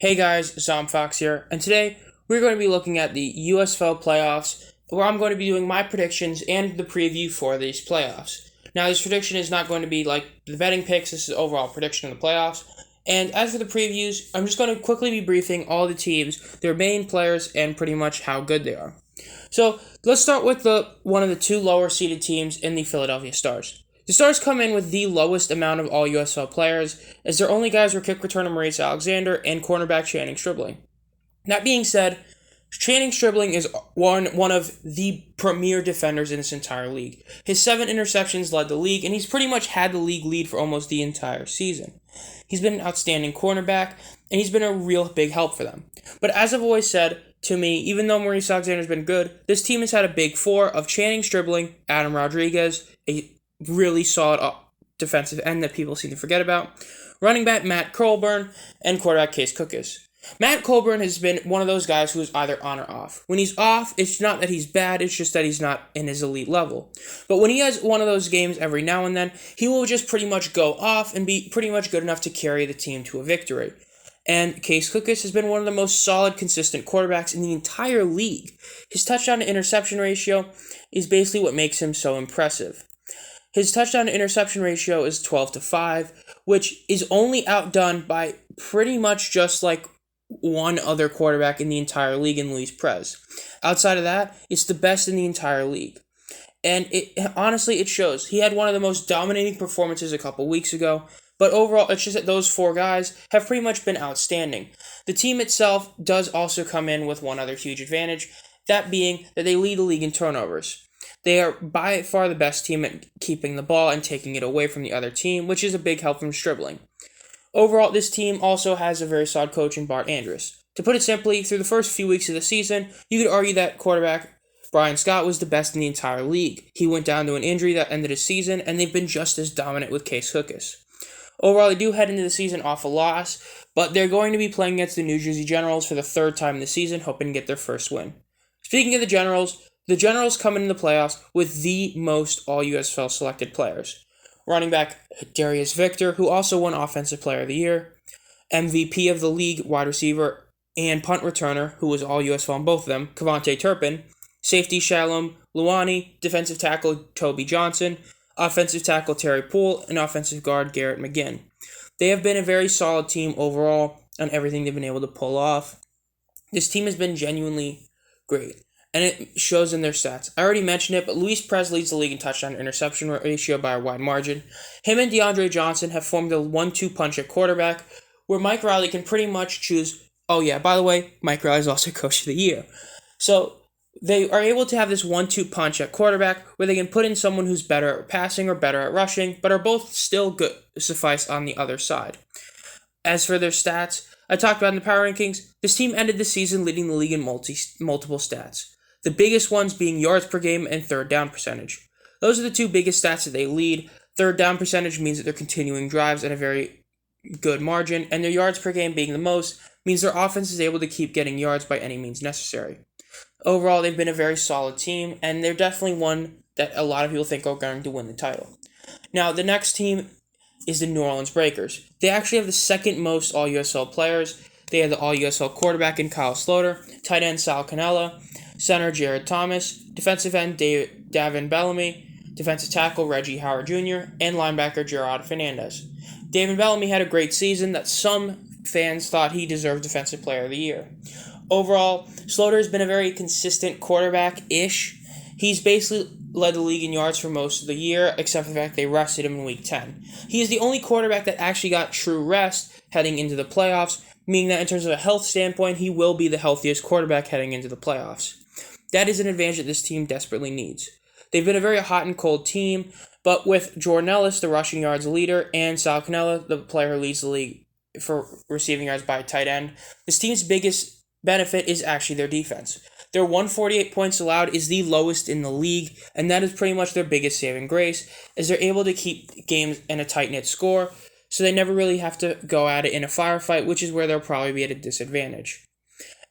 Hey guys, Zomfox here, and today we're going to be looking at the USFL playoffs, where I'm going to be doing my predictions and the preview for these playoffs. Now, this prediction is not going to be like the betting picks, this is overall prediction of the playoffs. And as for the previews, I'm just going to quickly be briefing all the teams, their main players, and pretty much how good they are. So, let's start with one of the two lower seeded teams in the Philadelphia Stars. The Stars come in with the lowest amount of all USFL players, as their only guys were kick returner Maurice Alexander and cornerback Channing Stribling. That being said, Channing Stribling is one of the premier defenders in this entire league. His 7 interceptions led the league, and he's pretty much had the league lead for almost the entire season. He's been an outstanding cornerback, and he's been a real big help for them. But as I've always said, to me, even though Maurice Alexander's been good, this team has had a big four of Channing Stribling, Adam Rodriguez, a really solid defensive end that people seem to forget about, running back Matt Colburn, and quarterback Case Cookus. Matt Colburn has been one of those guys who is either on or off. When he's off, it's not that he's bad, it's just that he's not in his elite level. But when he has one of those games every now and then, he will just pretty much go off and be pretty much good enough to carry the team to a victory. And Case Cookus has been one of the most solid, consistent quarterbacks in the entire league. His touchdown to interception ratio is basically what makes him so impressive. His touchdown to interception ratio is 12-5, which is only outdone by pretty much just like one other quarterback in the entire league in Luis Perez. Outside of that, it's the best in the entire league. And honestly, it shows. He had one of the most dominating performances a couple weeks ago, but overall, it's just that those 4 guys have pretty much been outstanding. The team itself does also come in with one other huge advantage, that being that they lead the league in turnovers. They are by far the best team at keeping the ball and taking it away from the other team, which is a big help from Stribling. Overall, this team also has a very solid coach in Bart Andrus. To put it simply, through the first few weeks of the season, you could argue that quarterback Brian Scott was the best in the entire league. He went down to an injury that ended his season, and they've been just as dominant with Case Cookus. Overall, they do head into the season off a loss, but they're going to be playing against the New Jersey Generals for the 3rd time this season, hoping to get their first win. Speaking of the Generals come into the playoffs with the most all-USFL selected players. Running back Darius Victor, who also won Offensive Player of the Year, MVP of the league wide receiver and punt returner, who was all-USFL in both of them, Kavontae Turpin, safety Shalom Luani, defensive tackle Toby Johnson, offensive tackle Terry Poole, and offensive guard Garrett McGinn. They have been a very solid team overall on everything they've been able to pull off. This team has been genuinely great, and it shows in their stats. I already mentioned it, but Luis Perez leads the league in touchdown to interception ratio by a wide margin. Him and DeAndre Johnson have formed a 1-2 punch at quarterback, where Mike Riley can pretty much choose. Oh yeah, by the way, Mike Riley is also Coach of the Year. So they are able to have this 1-2 punch at quarterback, where they can put in someone who's better at passing or better at rushing, but are both still good suffice on the other side. As for their stats, I talked about in the power rankings, this team ended the season leading the league in multiple stats. The biggest ones being yards per game and third down percentage. Those are the 2 biggest stats that they lead. Third down percentage means that they're continuing drives at a very good margin, and their yards per game being the most means their offense is able to keep getting yards by any means necessary. Overall, they've been a very solid team, and they're definitely one that a lot of people think are going to win the title. Now, the next team is the New Orleans Breakers. They actually have the 2nd most all-USL players. They have the all-USL quarterback in Kyle Sloter, tight end Sal Cannella, center Jared Thomas, defensive end Davin Bellamy, defensive tackle Reggie Howard Jr., and linebacker Gerard Fernandez. Davin Bellamy had a great season that some fans thought he deserved Defensive Player of the Year. Overall, Sloter has been a very consistent quarterback-ish. He's basically led the league in yards for most of the year, except for the fact they rested him in Week 10. He is the only quarterback that actually got true rest heading into the playoffs, meaning that in terms of a health standpoint, he will be the healthiest quarterback heading into the playoffs. That is an advantage that this team desperately needs. They've been a very hot and cold team, but with Jordan Ellis, the rushing yards leader, and Sal Cannella, the player who leads the league for receiving yards by tight end, this team's biggest benefit is actually their defense. Their 148 points allowed is the lowest in the league, and that is pretty much their biggest saving grace, as they're able to keep games in a tight-knit score, so they never really have to go at it in a firefight, which is where they'll probably be at a disadvantage.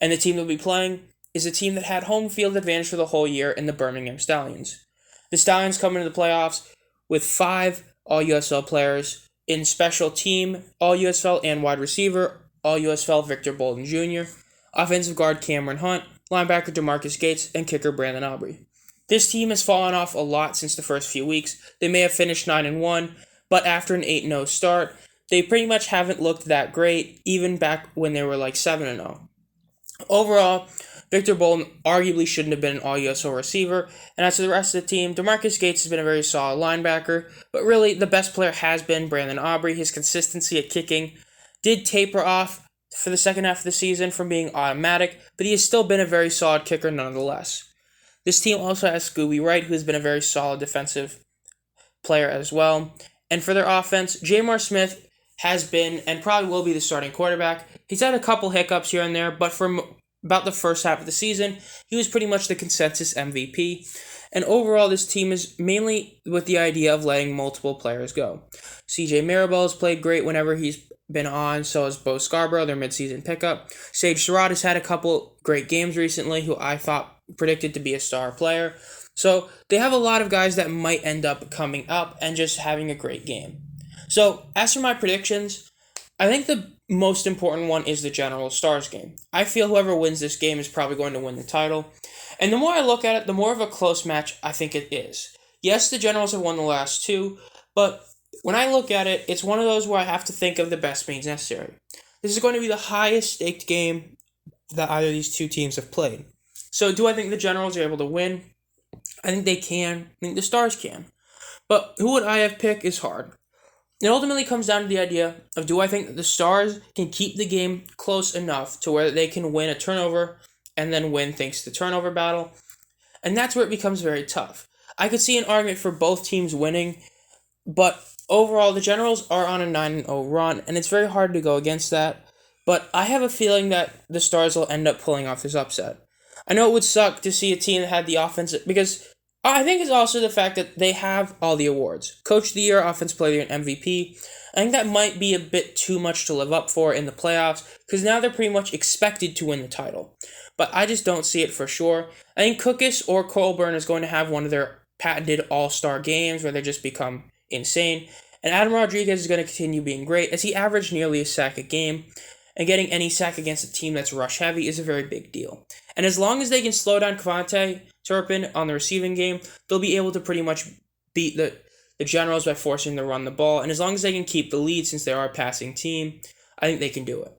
And the team they'll be playing is a team that had home field advantage for the whole year in the Birmingham Stallions. The Stallions come into the playoffs with 5 all-USL players in special team, all-USL, and wide receiver, All-USFL Victor Bolden Jr., offensive guard Cameron Hunt, linebacker DeMarcus Gates, and kicker Brandon Aubrey. This team has fallen off a lot since the first few weeks. They may have finished 9-1, but after an 8-0 start, they pretty much haven't looked that great, even back when they were like 7-0. Overall, Victor Bolden arguably shouldn't have been an all-USO receiver, and as for the rest of the team, DeMarcus Gates has been a very solid linebacker, but really the best player has been Brandon Aubrey. His consistency at kicking did taper off for the second half of the season from being automatic, but he has still been a very solid kicker nonetheless. This team also has Scooby Wright, who has been a very solid defensive player as well. And for their offense, Jamar Smith has been and probably will be the starting quarterback. He's had a couple hiccups here and there, but for about the first half of the season, he was pretty much the consensus MVP. And overall, this team is mainly with the idea of letting multiple players go. CJ Marable has played great whenever he's been on, so has Bo Scarborough, their midseason pickup. Sage Surratt has had a couple great games recently, who I thought predicted to be a star player. So they have a lot of guys that might end up coming up and just having a great game. So as for my predictions, I think the most important one is the General Stars game. I feel whoever wins this game is probably going to win the title. And the more I look at it, the more of a close match I think it is. Yes, the Generals have won the last two, but when I look at it, it's one of those where I have to think of the best means necessary. This is going to be the highest staked game that either of these two teams have played. So do I think the Generals are able to win? I think they can. I think the Stars can. But who would I have picked is hard. It ultimately comes down to the idea of, do I think that the Stars can keep the game close enough to where they can win a turnover and then win thanks to the turnover battle? And that's where it becomes very tough. I could see an argument for both teams winning, but overall the Generals are on a 9-0 run, and it's very hard to go against that. But I have a feeling that the Stars will end up pulling off this upset. I know it would suck to see a team that had the offense, because I think it's also the fact that they have all the awards. Coach of the Year, Offensive Player of the Year, and MVP. I think that might be a bit too much to live up for in the playoffs, because now they're pretty much expected to win the title. But I just don't see it for sure. I think Cookus or Colburn is going to have one of their patented all-star games where they just become insane. And Adam Rodriguez is going to continue being great, as he averaged nearly a sack a game. And getting any sack against a team that's rush-heavy is a very big deal. And as long as they can slow down Cavante Turpin on the receiving game, they'll be able to pretty much beat the Generals by forcing them to run the ball. And as long as they can keep the lead, since they are a passing team, I think they can do it.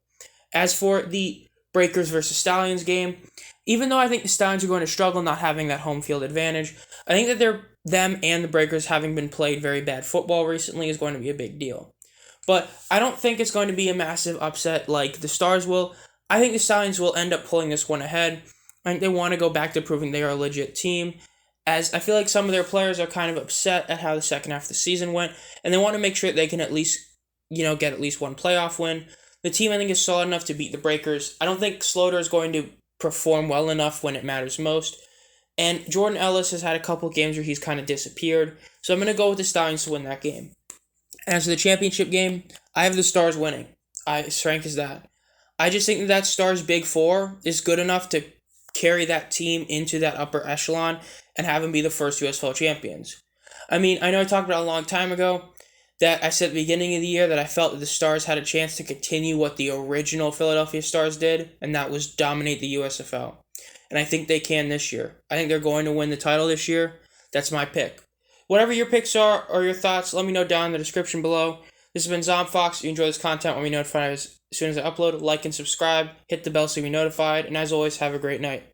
As for the Breakers versus Stallions game, even though I think the Stallions are going to struggle not having that home field advantage, I think that them and the Breakers having been played very bad football recently is going to be a big deal. But I don't think it's going to be a massive upset like the Stars will. I think the Stallions will end up pulling this one ahead. I think they want to go back to proving they are a legit team, as I feel like some of their players are kind of upset at how the second half of the season went, and they want to make sure that they can at least, get at least one playoff win. The team, I think, is solid enough to beat the Breakers. I don't think Sloter is going to perform well enough when it matters most. And Jordan Ellis has had a couple games where he's kind of disappeared, so I'm going to go with the Stallions to win that game. As for the championship game, I have the Stars winning. As frank as that. I just think that Stars Big Four is good enough to carry that team into that upper echelon and have them be the first USFL champions. I mean, I know I talked about a long time ago that I said at the beginning of the year that I felt that the Stars had a chance to continue what the original Philadelphia Stars did, and that was dominate the USFL. And I think they can this year. I think they're going to win the title this year. That's my pick. Whatever your picks are or your thoughts, let me know down in the description below. This has been ZomFox. If you enjoy this content, let me notify as soon as I upload. Like and subscribe. Hit the bell so you'll be notified. And as always, have a great night.